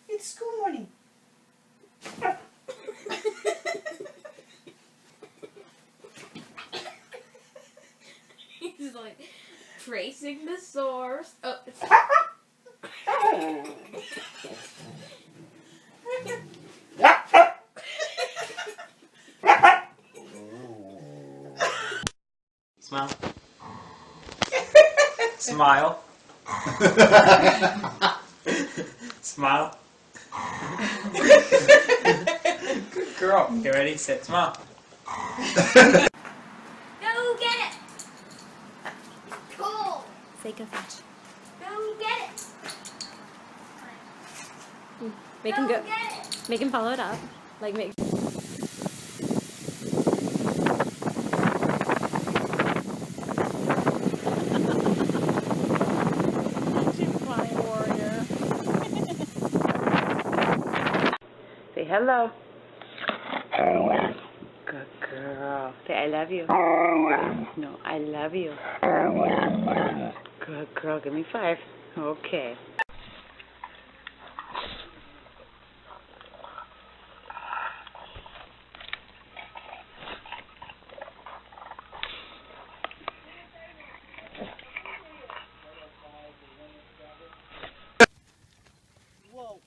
It's school morning. He's like tracing the source. Oh. Smile. Smile. Smile. Good girl. Get ready, sit, smile. Go get it! Cool! Say go fetch. Go get it! Make him go. Get it! Make him follow it up. Like make. Say hello. Good girl. Say I love you. No, I love you. Good girl. Give me 5. Okay. Whoa.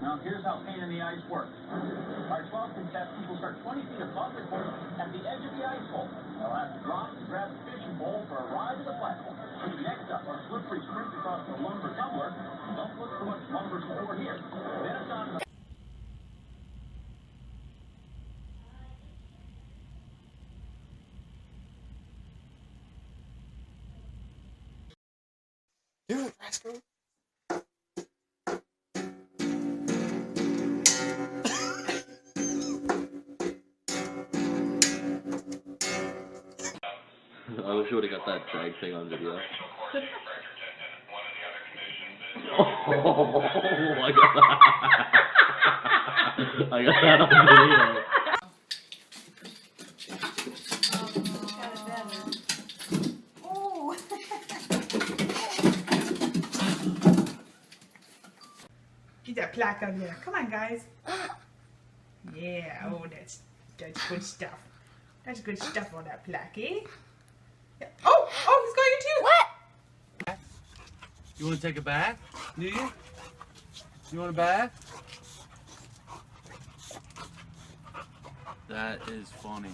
Now here's how pain in the ice works. Our 12 contestants will start 20 feet above the course at the edge of the ice hole. They'll have to drop and grab the fishing pole for a ride to the platform. Next up, our slippery sprint across the lumber tumbler. Don't look for much lumber over here. Then it's on the... Do it, Rascal. I wish I would have got that drag thing on video. Oh, I got that. I got that on video. Get that plaque out of there. Come on, guys. Yeah, oh, that's good stuff. That's good stuff on that plaque, eh? Yeah. Oh, he's going into you. What? You want to take a bath? Do you? You want a bath? That is funny.